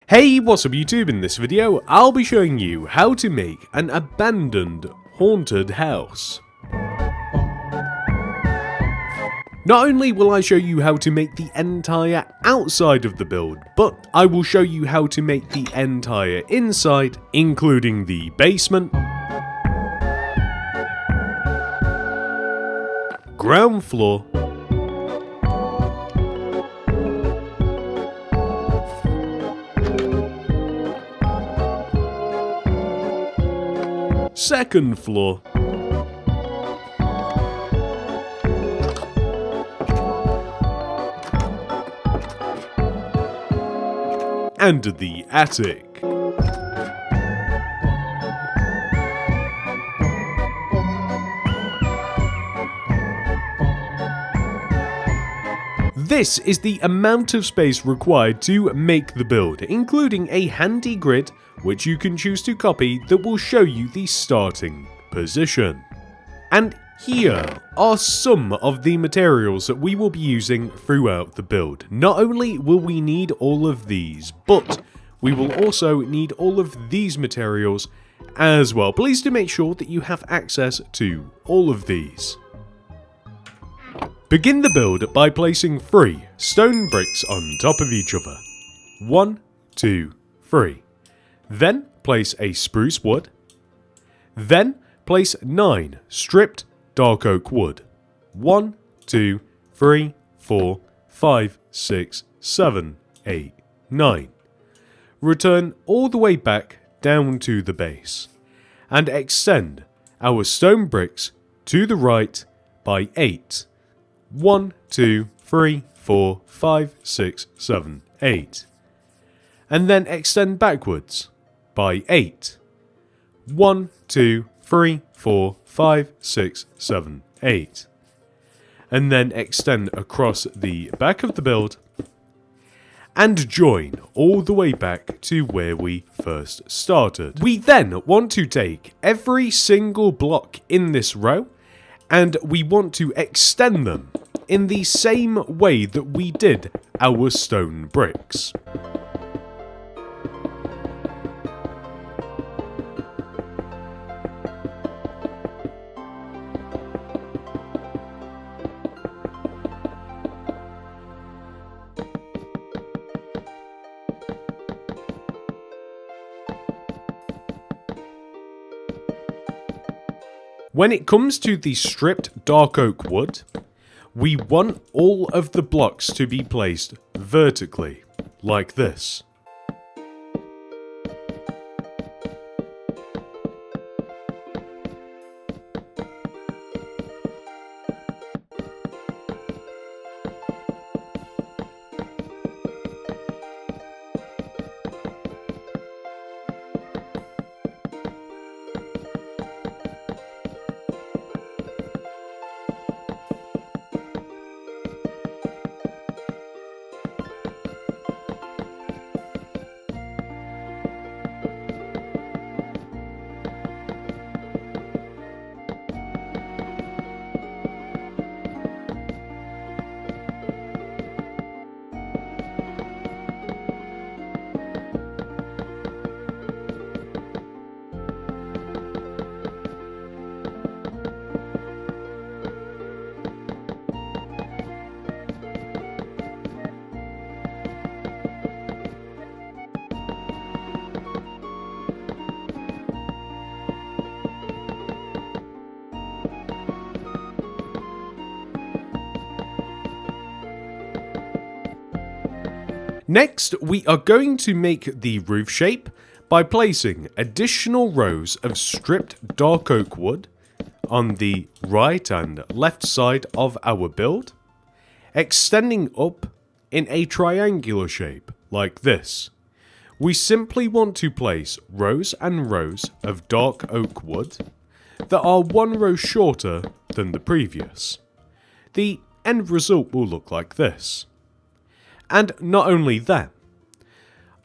Hey, what's up YouTube? In this video, I'll be showing you how to make an abandoned haunted house. Not only will I show you how to make the entire outside of the build, but I will show you how to make the entire inside, including the basement, ground floor, second floor, and the attic. This is the amount of space required to make the build, including a handy grid which you can choose to copy that will show you the starting position. And here are some of the materials that we will be using throughout the build. Not only will we need all of these, but we will also need all of these materials as well. Please do make sure that you have access to all of these. Begin the build by placing 3 stone bricks on top of each other. 1, 2, 3. Then place a spruce wood. Then place 9 stripped dark oak wood. 1, 2, 3, 4, 5, 6, 7, 8, 9. Return all the way back down to the base. And extend our stone bricks to the right by 8. 1, 2, 3, 4, 5, 6, 7, 8. And then extend backwards by 8. 1, 2, 3, 4, 5, 6, 7, 8. And then extend across the back of the build and join all the way back to where we first started. We then want to take every single block in this row and we want to extend them in the same way that we did our stone bricks. When it comes to the stripped dark oak wood, we want all of the blocks to be placed vertically, like this. Next, we are going to make the roof shape by placing additional rows of stripped dark oak wood on the right and left side of our build, extending up in a triangular shape like this. We simply want to place rows and rows of dark oak wood that are 1 row shorter than the previous. The end result will look like this. And not only that,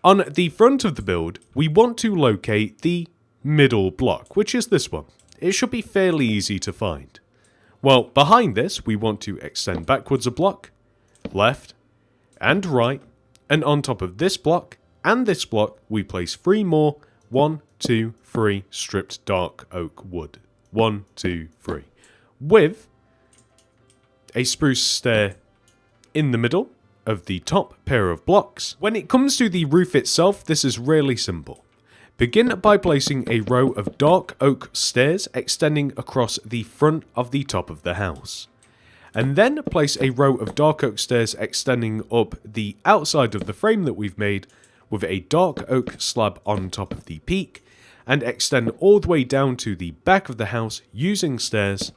on the front of the build, we want to locate the middle block, which is this one. It should be fairly easy to find. Well, behind this, we want to extend backwards a block, left, and right, and on top of this block, and this block, we place 3 more 1, 2, 3 stripped dark oak wood. 1, 2, 3. With a spruce stair in the middle of the top pair of blocks. When it comes to the roof itself, this is really simple. Begin by placing a row of dark oak stairs extending across the front of the top of the house. And then place a row of dark oak stairs extending up the outside of the frame that we've made with a dark oak slab on top of the peak, and extend all the way down to the back of the house using stairs,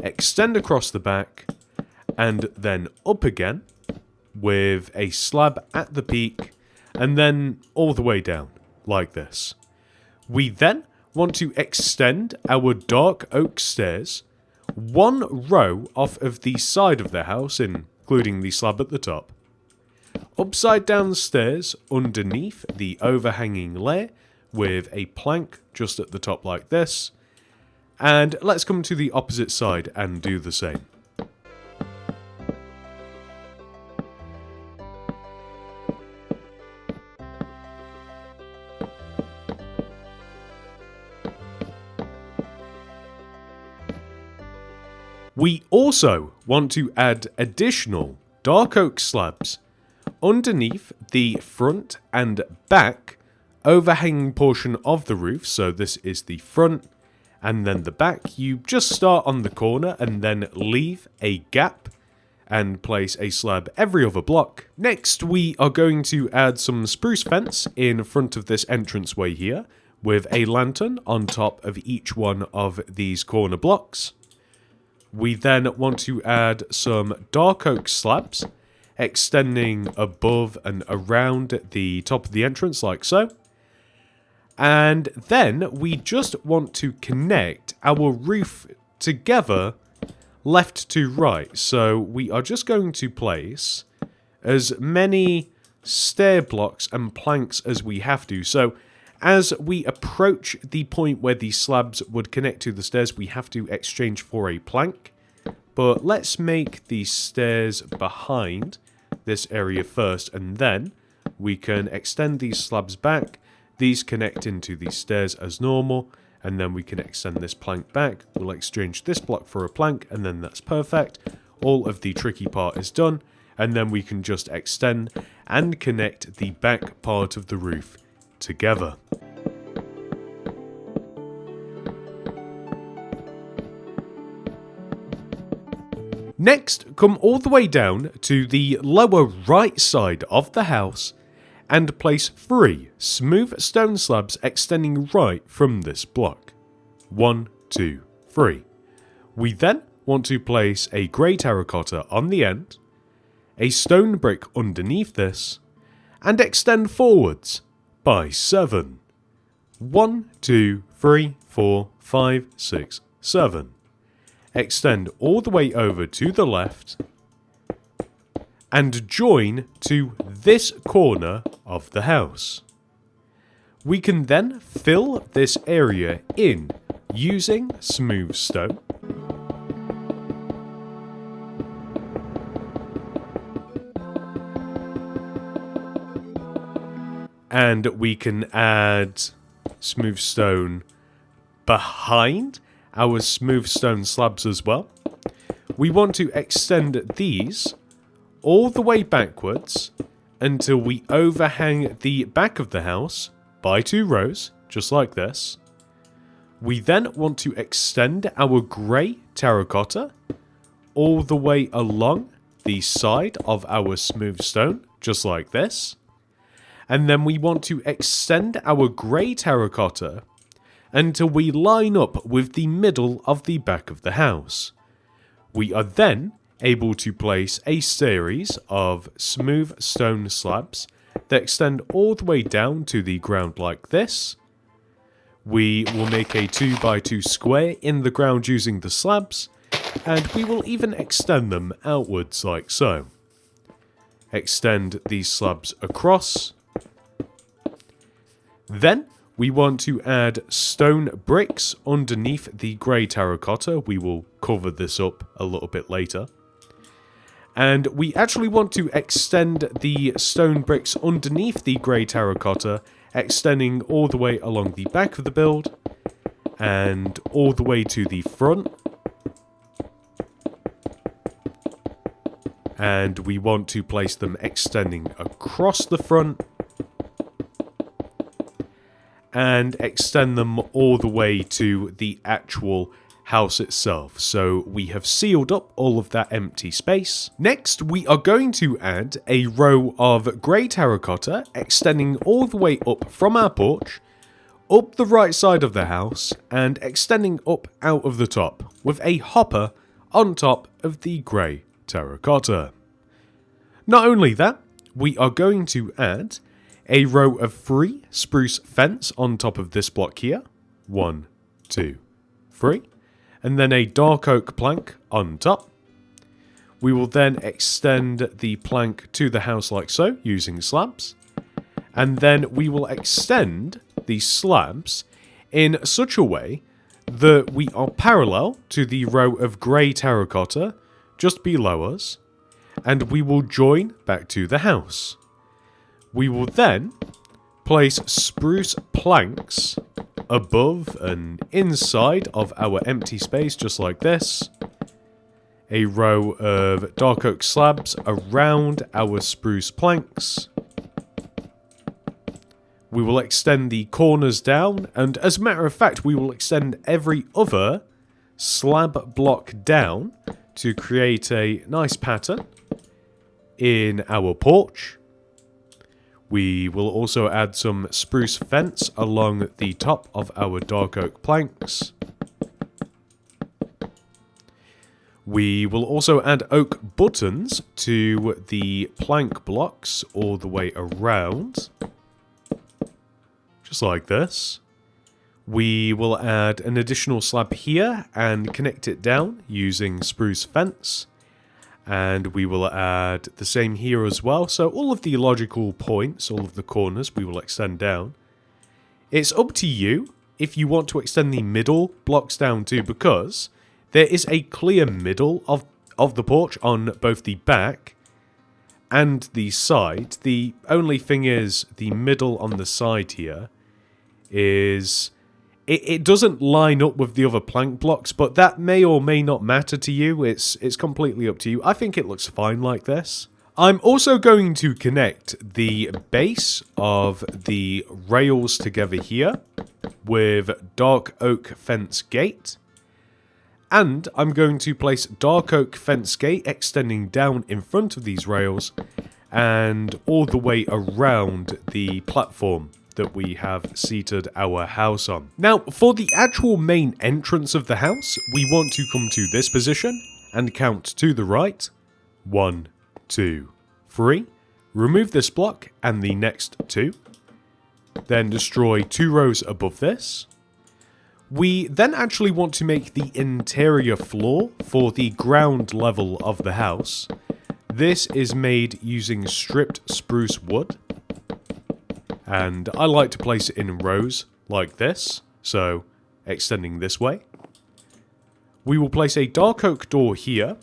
extend across the back, and then up again with a slab at the peak, and then all the way down, like this. We then want to extend our dark oak stairs 1 row off of the side of the house, including the slab at the top, upside down stairs underneath the overhanging layer with a plank just at the top like this, and let's come to the opposite side and do the same. We also want to add additional dark oak slabs underneath the front and back overhanging portion of the roof. So this is the front and then the back. You just start on the corner and then leave a gap and place a slab every other block. Next, we are going to add some spruce fence in front of this entranceway here with a lantern on top of each one of these corner blocks. We then want to add some dark oak slabs extending above and around the top of the entrance like so. And then we just want to connect our roof together left to right. So we are just going to place as many stair blocks and planks as we have to. So as we approach the point where the slabs would connect to the stairs, we have to exchange for a plank. But let's make the stairs behind this area first, and then we can extend these slabs back. These connect into the stairs as normal, and then we can extend this plank back. We'll exchange this block for a plank, and then that's perfect. All of the tricky part is done, and then we can just extend and connect the back part of the roof together. Next, come all the way down to the lower right side of the house and place 3 smooth stone slabs extending right from this block. 1, 2, 3. We then want to place a grey terracotta on the end, a stone brick underneath this, and extend forwards by 7. 1, 2, 3, 4, 5, 6, 7. Extend all the way over to the left and join to this corner of the house. We can then fill this area in using smooth stone. And we can add smooth stone behind our smooth stone slabs as well. We want to extend these all the way backwards until we overhang the back of the house by 2 rows, just like this. We then want to extend our grey terracotta all the way along the side of our smooth stone, just like this. And then we want to extend our grey terracotta until we line up with the middle of the back of the house. We are then able to place a series of smooth stone slabs that extend all the way down to the ground like this. We will make a 2x2 square in the ground using the slabs, and we will even extend them outwards like so. Extend these slabs across. Then we want to add stone bricks underneath the grey terracotta. We will cover this up a little bit later. And we actually want to extend the stone bricks underneath the grey terracotta, extending all the way along the back of the build and all the way to the front. And we want to place them extending across the front and extend them all the way to the actual house itself. So we have sealed up all of that empty space. Next, we are going to add a row of grey terracotta extending all the way up from our porch, up the right side of the house, and extending up out of the top, with a hopper on top of the grey terracotta. Not only that, we are going to add a row of 3 spruce fence on top of this block here. 1, 2, 3. And then a dark oak plank on top. We will then extend the plank to the house like so, using slabs. And then we will extend the slabs in such a way that we are parallel to the row of grey terracotta just below us. And we will join back to the house. We will then place spruce planks above and inside of our empty space, just like this. A row of dark oak slabs around our spruce planks. We will extend the corners down, and as a matter of fact, we will extend every other slab block down to create a nice pattern in our porch. We will also add some spruce fence along the top of our dark oak planks. We will also add oak buttons to the plank blocks all the way around. Just like this. We will add an additional slab here and connect it down using spruce fence. And we will add the same here as well. So all of the logical points, all of the corners, we will extend down. It's up to you if you want to extend the middle blocks down too, because there is a clear middle of the porch on both the back and the side. The only thing is, the middle on the side here is... It doesn't line up with the other plank blocks, but that may or may not matter to you. It's completely up to you. I think it looks fine like this. I'm also going to connect the base of the rails together here with dark oak fence gate. And I'm going to place dark oak fence gate extending down in front of these rails and all the way around the platform that we have seated our house on. Now, for the actual main entrance of the house, we want to come to this position and count to the right. 1, 2, 3. Remove this block and the next 2. Then destroy 2 rows above this. We then actually want to make the interior floor for the ground level of the house. This is made using stripped spruce wood. And I like to place it in rows like this, so extending this way. We will place a dark oak door here,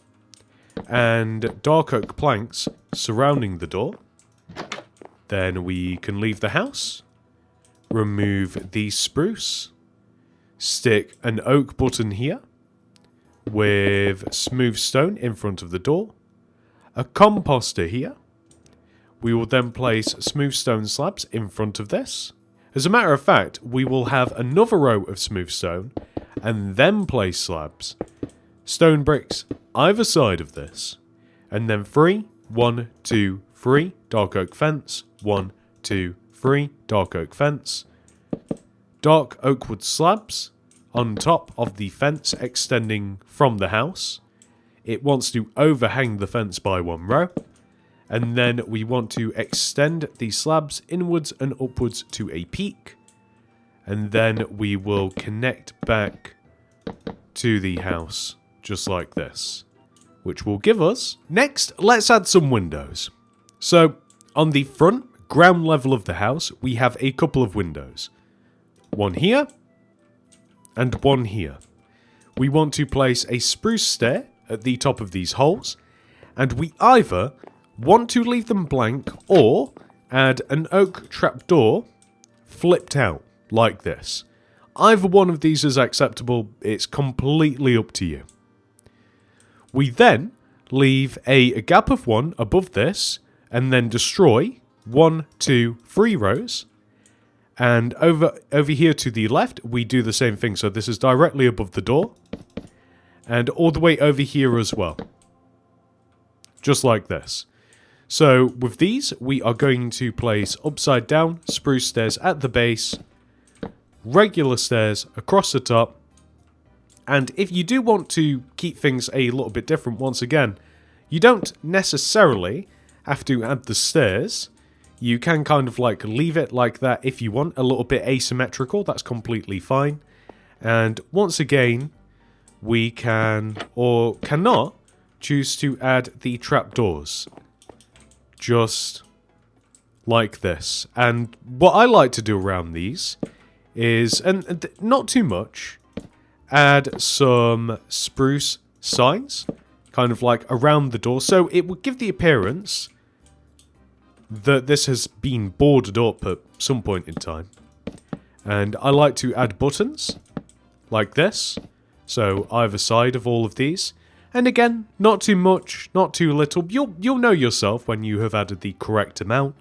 and dark oak planks surrounding the door. Then we can leave the house, remove the spruce, stick an oak button here, with smooth stone in front of the door, a composter here. We will then place smooth stone slabs in front of this. As a matter of fact, we will have another row of smooth stone and then place slabs. Stone bricks either side of this. And then 3, 1, 2, 3, dark oak fence, 1, 2, 3, dark oak fence. Dark oak wood slabs on top of the fence extending from the house. It wants to overhang the fence by 1 row. And then we want to extend the slabs inwards and upwards to a peak. And then we will connect back to the house, just like this. Which will give us... Next, let's add some windows. So, on the front, ground level of the house, we have a couple of windows. 1 here, and 1 here. We want to place a spruce stair at the top of these holes. And we either want to leave them blank or add an oak trapdoor flipped out like this. Either one of these is acceptable, it's completely up to you. We then leave a gap of 1 above this, and then destroy 1, 2, 3 rows. And over here to the left, we do the same thing. So this is directly above the door. And all the way over here as well. Just like this. So with these, we are going to place upside down spruce stairs at the base, regular stairs across the top. And if you do want to keep things a little bit different, once again, you don't necessarily have to add the stairs. You can kind of like leave it like that if you want, a little bit asymmetrical, that's completely fine. And once again, we can or cannot choose to add the trapdoors. Just like this. And what I like to do around these is, and not too much, add some spruce signs, kind of like around the door. So it would give the appearance that this has been boarded up at some point in time. And I like to add buttons like this. So either side of all of these. And again, not too much, not too little. You'll know yourself when you have added the correct amount.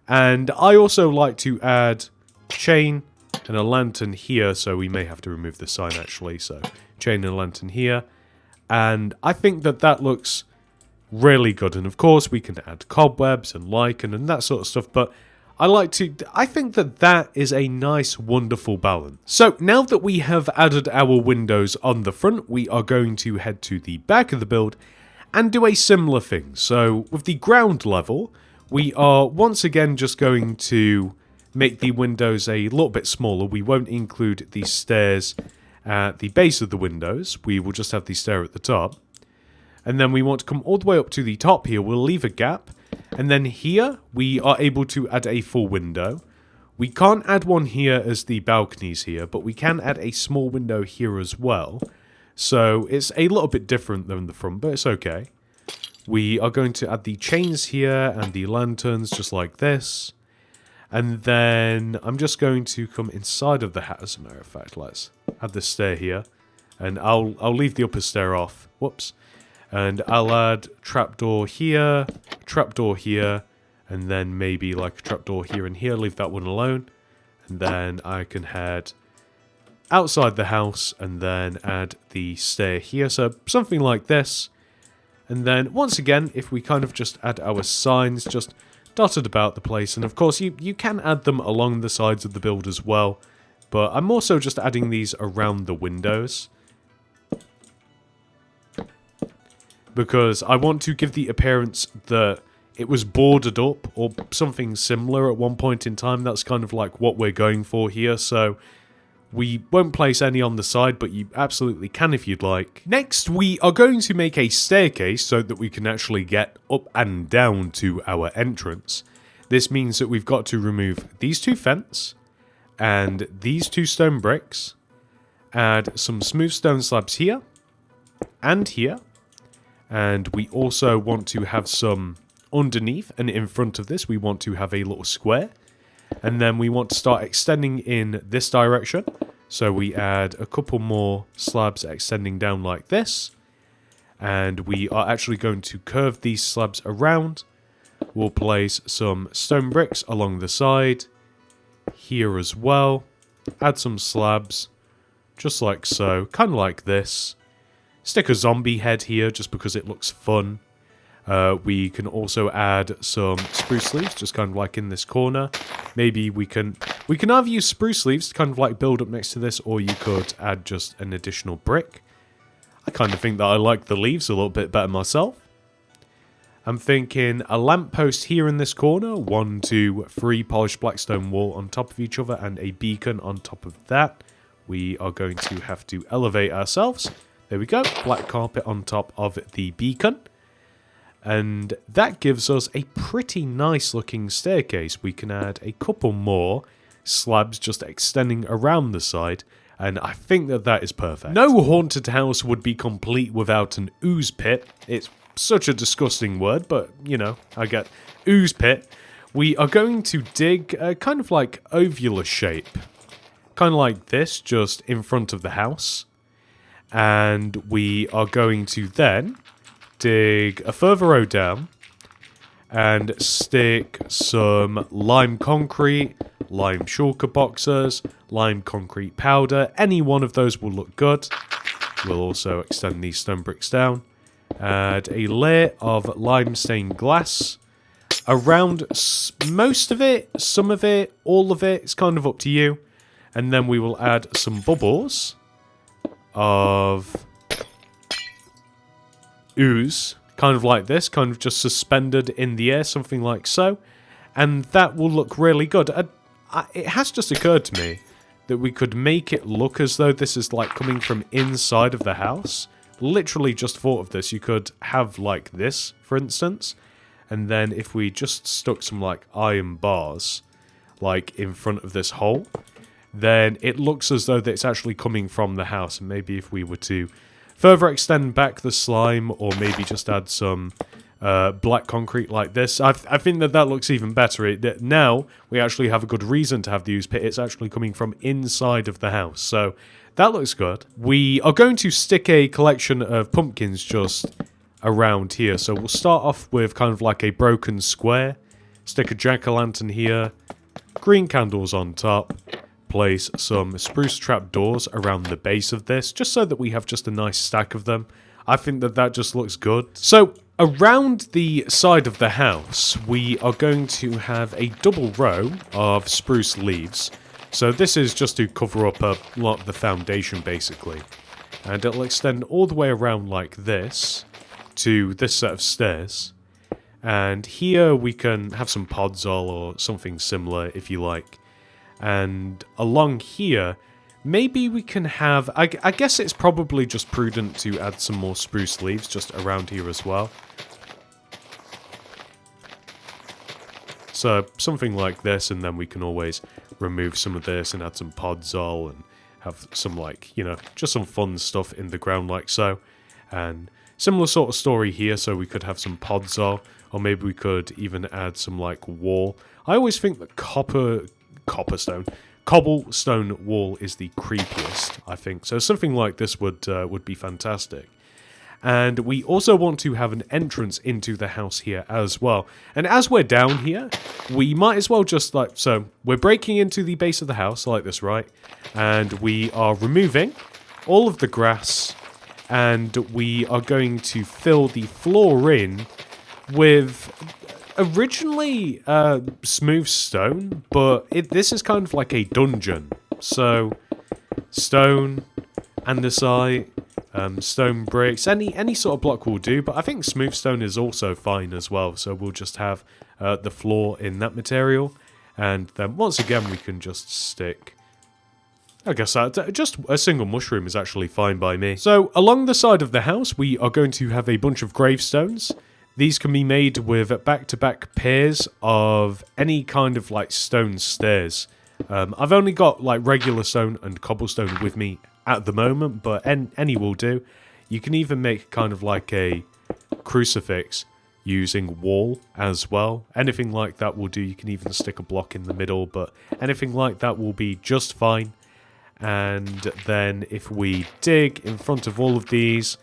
And I also like to add chain and a lantern here, so we may have to remove the sign actually. So chain and a lantern here. And I think that that looks really good. And of course we can add cobwebs and lichen and that sort of stuff, but I think that that is a nice, wonderful balance. So now that we have added our windows on the front, we are going to head to the back of the build and do a similar thing. So with the ground level, we are once again just going to make the windows a little bit smaller. We won't include the stairs at the base of the windows. We will just have the stair at the top. And then we want to come all the way up to the top here. We'll leave a gap. And then here, we are able to add a full window. We can't add one here as the balconies here, but we can add a small window here as well. So it's a little bit different than the front, but it's okay. We are going to add the chains here and the lanterns just like this. And then I'm just going to come inside of the hat, as a matter of fact. Let's add the stair here. And I'll leave the upper stair off. Whoops. And I'll add trapdoor here, and then maybe like a trapdoor here and here. Leave that one alone. And then I can head outside the house and then add the stair here. So something like this. And then once again, if we kind of just add our signs just dotted about the place. And of course, you can add them along the sides of the build as well. But I'm also just adding these around the windows, because I want to give the appearance that it was boarded up or something similar at one point in time. That's kind of like what we're going for here. So we won't place any on the side, but you absolutely can if you'd like. Next, we are going to make a staircase so that we can actually get up and down to our entrance. This means that we've got to remove these two fence and these two stone bricks, add some smooth stone slabs here and here. And we also want to have some underneath, and in front of this we want to have a little square. And then we want to start extending in this direction. So we add a couple more slabs extending down like this. And we are actually going to curve these slabs around. We'll place some stone bricks along the side. Here as well. Add some slabs. Just like so. Kind of like this. Stick a zombie head here just because it looks fun. We can also add some spruce leaves, just kind of like in this corner. Maybe we can either use spruce leaves to kind of like build up next to this, or you could add just an additional brick. I kind of think that I like the leaves a little bit better myself. I'm thinking a lamppost here in this corner, 1, 2, 3 polished blackstone wall on top of each other, and a beacon on top of that. We are going to have to elevate ourselves. There we go, black carpet on top of the beacon. And that gives us a pretty nice looking staircase. We can add a couple more slabs just extending around the side. And I think that that is perfect. No haunted house would be complete without an ooze pit. It's such a disgusting word, but, you know, I get ooze pit. We are going to dig a kind of like ovular shape. Kind of like this, just in front of the house. And we are going to then dig a further row down and stick some lime concrete, lime shulker boxes, lime concrete powder. Any one of those will look good. We'll also extend these stone bricks down. Add a layer of lime stained glass around most of it, some of it, all of it. It's kind of up to you. And then we will add some bubbles of ooze, kind of like this, kind of just suspended in the air, something like so. And that will look really good. It has just occurred to me that we could make it look as though this is like coming from inside of the house. Literally just thought of this. You could have like this, for instance. And then if we just stuck some like iron bars like in front of this hole, then it looks as though that it's actually coming from the house. And maybe if we were to further extend back the slime, or maybe just add some black concrete like this, I think that looks even better. Now we actually have a good reason to have the ooze pit. It's actually coming from inside of the house, so that looks good. We are going to stick a collection of pumpkins just around here. So we'll start off with kind of like a broken square, stick a jack-o'-lantern here, green candles on top, place some spruce trap doors around the base of this, just so that we have just a nice stack of them. I think that just looks good. So around the side of the house, we are going to have a double row of spruce leaves. So this is just to cover up a lot of the foundation, basically. And it'll extend all the way around like this to this set of stairs. And here we can have some podzol or something similar, if you like. And along here, maybe we can have... I guess it's probably just prudent to add some more spruce leaves just around here as well. So something like this, and then we can always remove some of this and add some podzol and have some, like, you know, just some fun stuff in the ground like so. And similar sort of story here, so we could have some podzol, or maybe we could even add some, like, wall. I always think that cobblestone wall is the creepiest, I think. So something like this would be fantastic. And we also want to have an entrance into the house here as well. And as we're down here, we might as well just like... So we're breaking into the base of the house like this, right? And we are removing all of the grass. And we are going to fill the floor in with originally smooth stone. But this is kind of like a dungeon. So stone, andesite, stone bricks, any sort of block will do, but I think smooth stone is also fine as well, so we'll just have the floor in that material, and then once again we can just stick, I guess just a single mushroom is actually fine by me. So along the side of the house we are going to have a bunch of gravestones. These can be made with back-to-back pairs of any kind of like stone stairs. I've only got like regular stone and cobblestone with me at the moment, but any will do. You can even make kind of like a crucifix using wall as well. Anything like that will do. You can even stick a block in the middle, but anything like that will be just fine. And then if we dig in front of all of these,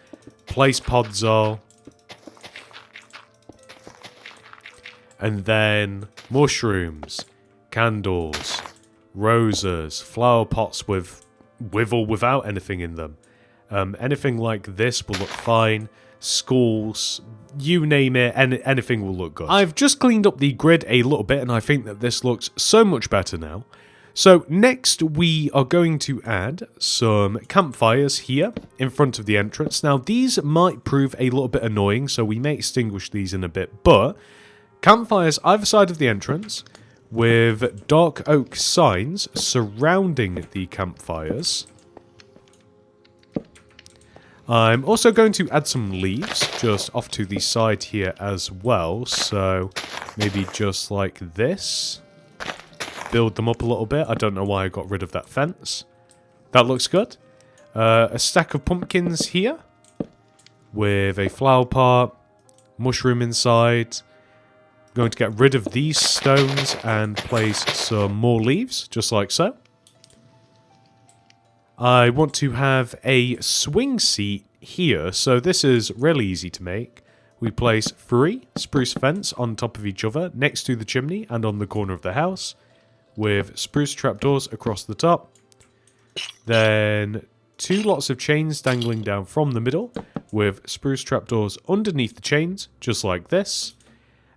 place podzol, and then mushrooms, candles, roses, flower pots with or without anything in them. Anything like this will look fine. Schools, you name it, anything will look good. I've just cleaned up the grid a little bit, and I think that this looks so much better now. So next we are going to add some campfires here in front of the entrance. Now these might prove a little bit annoying, so we may extinguish these in a bit, but campfires either side of the entrance with dark oak signs surrounding the campfires. I'm also going to add some leaves just off to the side here as well, so maybe just like this. Build them up a little bit. I don't know why I got rid of that fence. That looks good. A stack of pumpkins here with a flower pot, mushroom inside. Going to get rid of these stones and place some more leaves, just like so. I want to have a swing seat here, so this is really easy to make. We place 3 spruce fence on top of each other, next to the chimney and on the corner of the house, with spruce trapdoors across the top. Then 2 lots of chains dangling down from the middle, with spruce trapdoors underneath the chains, just like this.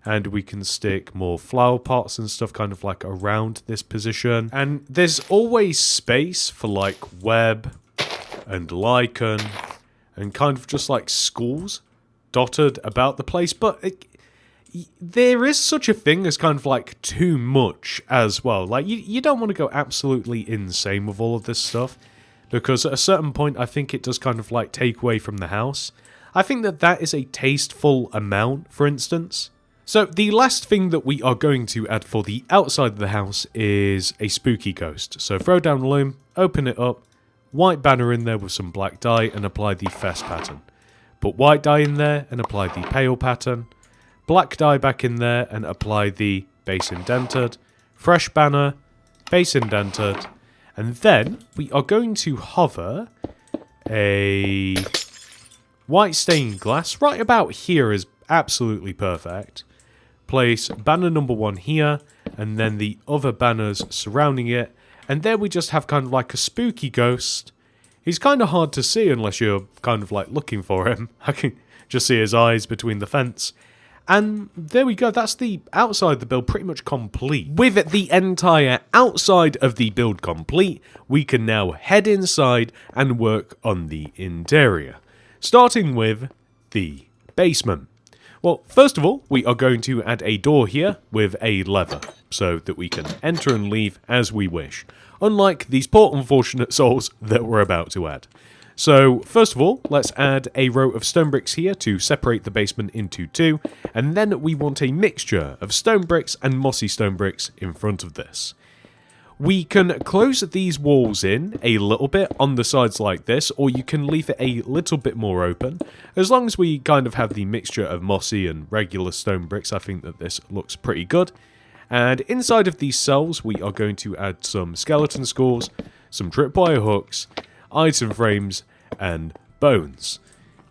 And we can stick more flower pots and stuff kind of like around this position. And there's always space for like web and lichen and kind of just like schools dotted about the place. But there is such a thing as kind of like too much as well. Like you don't want to go absolutely insane with all of this stuff. Because at a certain point I think it does kind of like take away from the house. I think that is a tasteful amount, for instance. So the last thing that we are going to add for the outside of the house is a spooky ghost. So throw down a loom, open it up, white banner in there with some black dye and apply the fest pattern. Put white dye in there and apply the pale pattern. Black dye back in there and apply the base indented. Fresh banner, base indented. And then we are going to hover a white stained glass. Right about here is absolutely perfect. Place banner number 1 here, and then the other banners surrounding it. And there we just have kind of like a spooky ghost. He's kind of hard to see unless you're kind of like looking for him. I can just see his eyes between the fence. And there we go, that's the outside of the build pretty much complete. With the entire outside of the build complete, we can now head inside and work on the interior. Starting with the basement. Well, first of all, we are going to add a door here with a lever, so that we can enter and leave as we wish, unlike these poor unfortunate souls that we're about to add. So, first of all, let's add a row of stone bricks here to separate the basement into 2, and then we want a mixture of stone bricks and mossy stone bricks in front of this. We can close these walls in a little bit on the sides like this, or you can leave it a little bit more open. As long as we kind of have the mixture of mossy and regular stone bricks, I think that this looks pretty good. And inside of these cells, we are going to add some skeleton skulls, some tripwire hooks, item frames, and bones.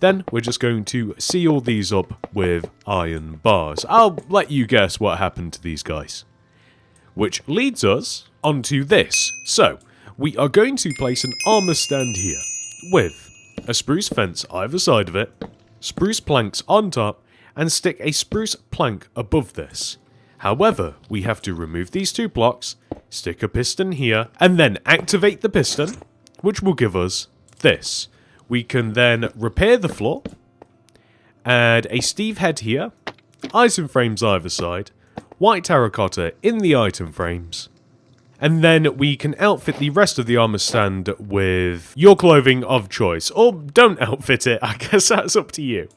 Then we're just going to seal these up with iron bars. I'll let you guess what happened to these guys. Which leads us onto this. So, we are going to place an armor stand here with a spruce fence either side of it, spruce planks on top, and stick a spruce plank above this. However, we have to remove these 2 blocks, stick a piston here, and then activate the piston, which will give us this. We can then repair the floor, add a Steve head here, item frames either side, white terracotta in the item frames, and then we can outfit the rest of the armor stand with your clothing of choice. Or don't outfit it, I guess that's up to you.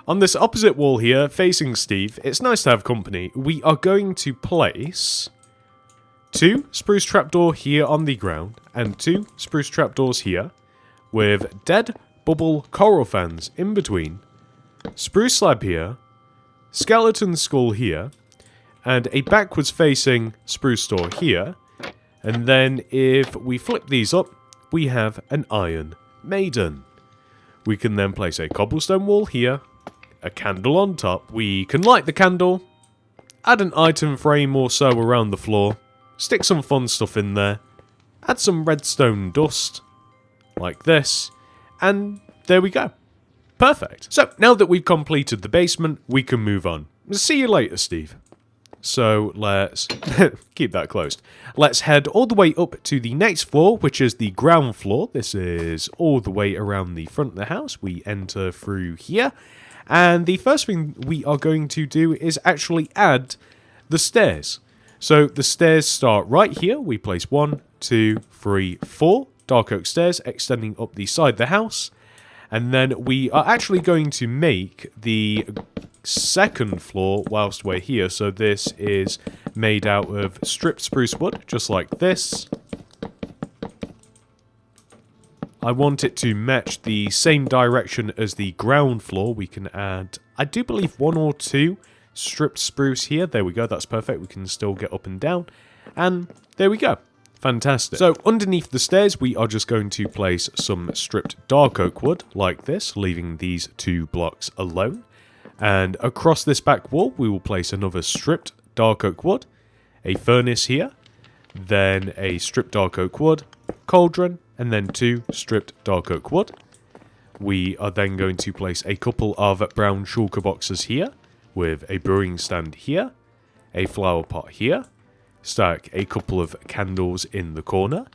On this opposite wall here, facing Steve, it's nice to have company. We are going to place 2 spruce trapdoor here on the ground, and 2 spruce trapdoors here, with dead bubble coral fans in between, spruce slab here, skeleton skull here, and a backwards facing spruce door here. And then if we flip these up, we have an iron maiden. We can then place a cobblestone wall here, a candle on top. We can light the candle, add an item frame or so around the floor, stick some fun stuff in there, add some redstone dust, like this, and there we go. Perfect. So, now that we've completed the basement, we can move on. See you later, Steve. So, let's keep that closed. Let's head all the way up to the next floor, which is the ground floor. This is all the way around the front of the house. We enter through here. And the first thing we are going to do is actually add the stairs. So, the stairs start right here. We place 1, 2, 3, 4 dark oak stairs extending up the side of the house. And then we are actually going to make the second floor whilst we're here. So this is made out of stripped spruce wood, just like this. I want it to match the same direction as the ground floor. We can add, I do believe, 1 or 2 stripped spruce here. There we go, that's perfect. We can still get up and down. And there we go. Fantastic. So underneath the stairs, we are just going to place some stripped dark oak wood like this, leaving these 2 blocks alone. And across this back wall, we will place another stripped dark oak wood, a furnace here, then a stripped dark oak wood, cauldron, and then 2 stripped dark oak wood. We are then going to place a couple of brown shulker boxes here, with a brewing stand here, a flower pot here, stack a couple of candles in the corner,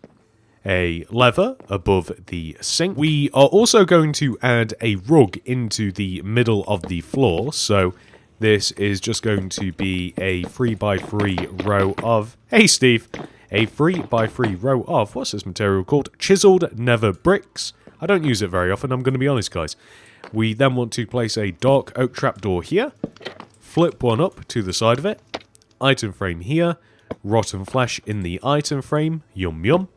a lever above the sink. We are also going to add a rug into the middle of the floor, so this is just going to be a 3x3 row of, hey Steve, a 3x3 row of, what's this material called? Chiseled nether bricks. I don't use it very often, I'm going to be honest guys. We then want to place a dark oak trapdoor here, flip one up to the side of it, item frame here, rotten flesh in the item frame, yum yum.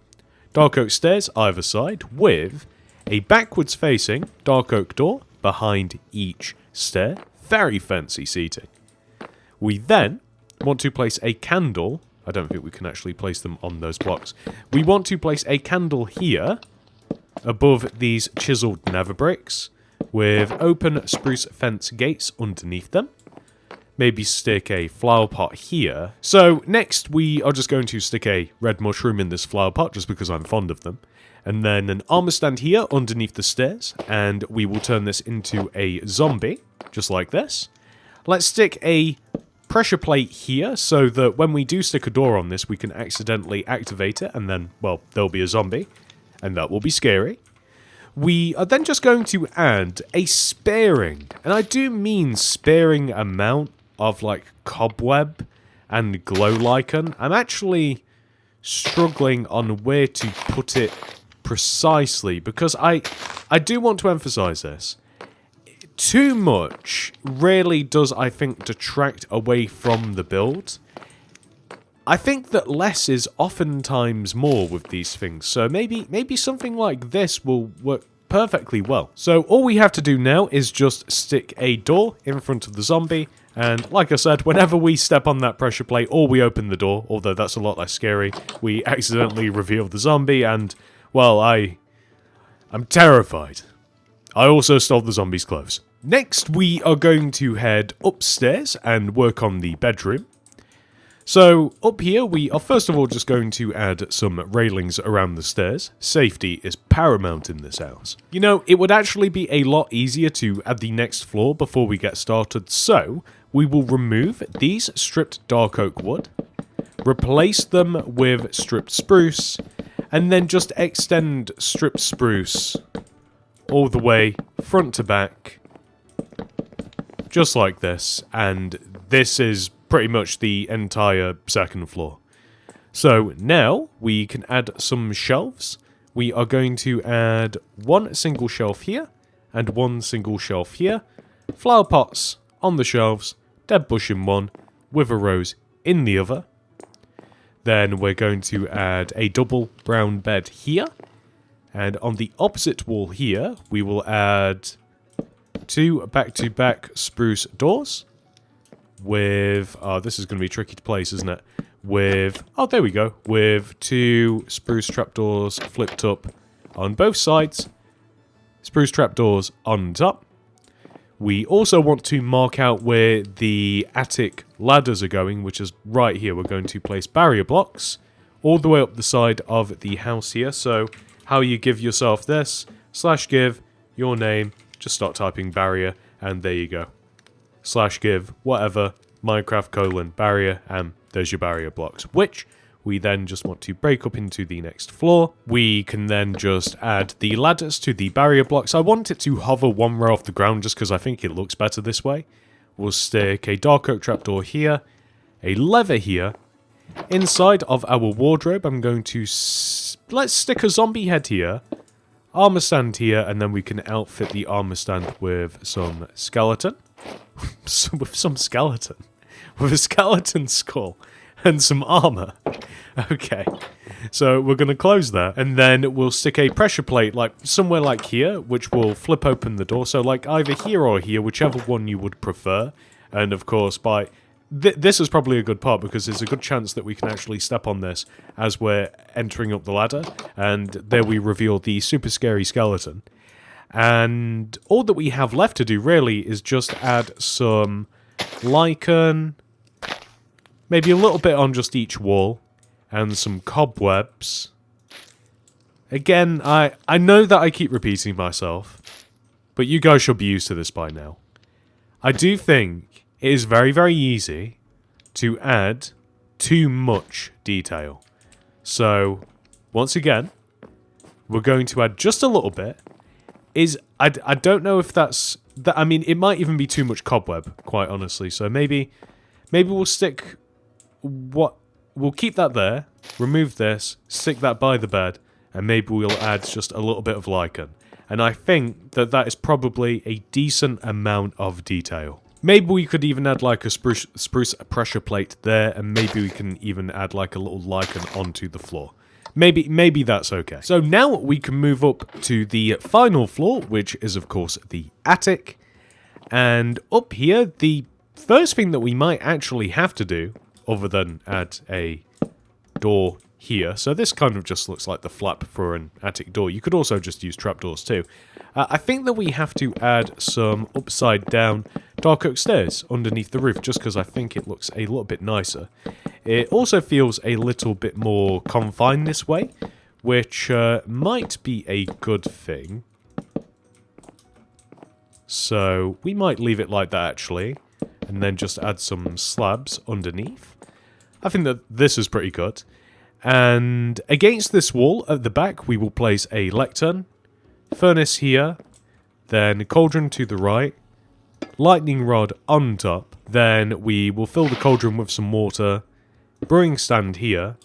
Dark oak stairs either side with a backwards facing dark oak door behind each stair. Very fancy seating. We then want to place a candle. I don't think we can actually place them on those blocks. We want to place a candle here above these chiseled nether bricks with open spruce fence gates underneath them. Maybe stick a flower pot here. So next we are just going to stick a red mushroom in this flower pot just because I'm fond of them. And then an armor stand here underneath the stairs. And we will turn this into a zombie, just like this. Let's stick a pressure plate here so that when we do stick a door on this, we can accidentally activate it. And then, well, there'll be a zombie. And that will be scary. We are then just going to add a sparing. And I do mean sparing amount of like cobweb and glow lichen. I'm actually struggling on where to put it precisely because I do want to emphasize this. Too much really does, I think, detract away from the build. I think that less is oftentimes more with these things, so maybe something like this will work perfectly well. So all we have to do now is just stick a door in front of the zombie, and like I said, whenever we step on that pressure plate or we open the door, although that's a lot less scary, we accidentally reveal the zombie and, well, I'm terrified. I also stole the zombie's clothes. Next, we are going to head upstairs and work on the bedroom. So, up here, we are first of all just going to add some railings around the stairs. Safety is paramount in this house. You know, it would actually be a lot easier to add the next floor before we get started, so we will remove these stripped dark oak wood, replace them with stripped spruce, and then just extend stripped spruce all the way front to back, just like this, and this is pretty much the entire second floor. So now we can add some shelves. We are going to add one single shelf here and one single shelf here. Flower pots on the shelves, dead bush in one, with a rose in the other. Then we're going to add a double brown bed here. And on the opposite wall here, we will add 2 back-to-back spruce doors. With, this is going to be tricky to place, isn't it? With, there we go. With 2 spruce trapdoors flipped up on both sides. Spruce trapdoors on top. We also want to mark out where the attic ladders are going, which is right here. We're going to place barrier blocks all the way up the side of the house here. So how you give yourself this, /give your name, just start typing barrier, and there you go. /give, whatever, Minecraft : barrier, and there's your barrier blocks, which we then just want to break up into the next floor. We can then just add the ladders to the barrier blocks. I want it to hover one row off the ground just because I think it looks better this way. We'll stick a dark oak trapdoor here, a lever here. Inside of our wardrobe, I'm going to, let's stick a zombie head here, armor stand here, and then we can outfit the armor stand with some skeleton. With some skeleton. With a skeleton skull. and some armor. Okay. So we're going to close that, and then we'll stick a pressure plate like somewhere like here, which will flip open the door. So like either here or here, whichever one you would prefer. And of course, by this is probably a good part because there's a good chance that we can actually step on this as we're entering up the ladder. And there we reveal the super scary skeleton. And all that we have left to do really is just add some lichen, maybe a little bit on just each wall. And some cobwebs. Again, I know that I keep repeating myself, but you guys should be used to this by now. I do think it is very, very easy to add too much detail. So, once again, we're going to add just a little bit. I don't know if that's... I mean, it might even be too much cobweb, quite honestly. So maybe we'll stick... We'll keep that there, remove this, stick that by the bed, and maybe we'll add just a little bit of lichen. And I think that that is probably a decent amount of detail. Maybe we could even add like a spruce pressure plate there, and maybe we can even add like a little lichen onto the floor. Maybe that's okay. So now we can move up to the final floor, which is of course the attic. And up here, the first thing that we might actually have to do, other than add a door here. So this kind of just looks like the flap for an attic door. You could also just use trapdoors too. I think that we have to add some upside down dark oak stairs underneath the roof, just because I think it looks a little bit nicer. It also feels a little bit more confined this way, which might be a good thing. So we might leave it like that actually, and then just add some slabs underneath. I think that this is pretty good. And against this wall at the back, we will place a lectern, furnace here, then cauldron to the right, lightning rod on top. Then we will fill the cauldron with some water, brewing stand here.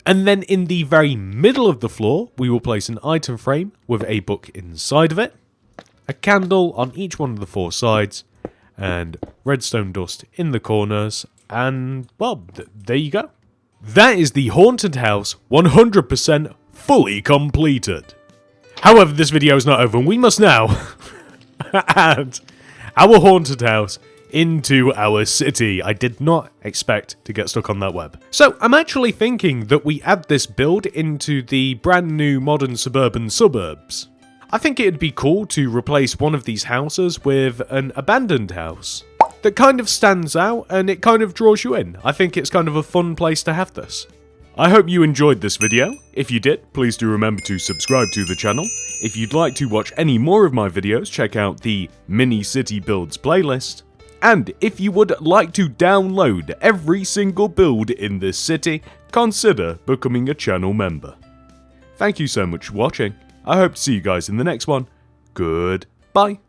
And then in the very middle of the floor, we will place an item frame with a book inside of it, a candle on each one of the four sides, and redstone dust in the corners, and, well, there you go. That is the haunted house 100% fully completed. However, this video is not over, and we must now add our haunted house into our city. I did not expect to get stuck on that web. So, I'm actually thinking that we add this build into the brand new modern suburban suburbs. I think it'd be cool to replace one of these houses with an abandoned house that kind of stands out and it kind of draws you in. I think it's kind of a fun place to have this. I hope you enjoyed this video. If you did, please do remember to subscribe to the channel. If you'd like to watch any more of my videos, check out the Mini City Builds playlist. And if you would like to download every single build in this city, consider becoming a channel member. Thank you so much for watching. I hope to see you guys in the next one. Goodbye.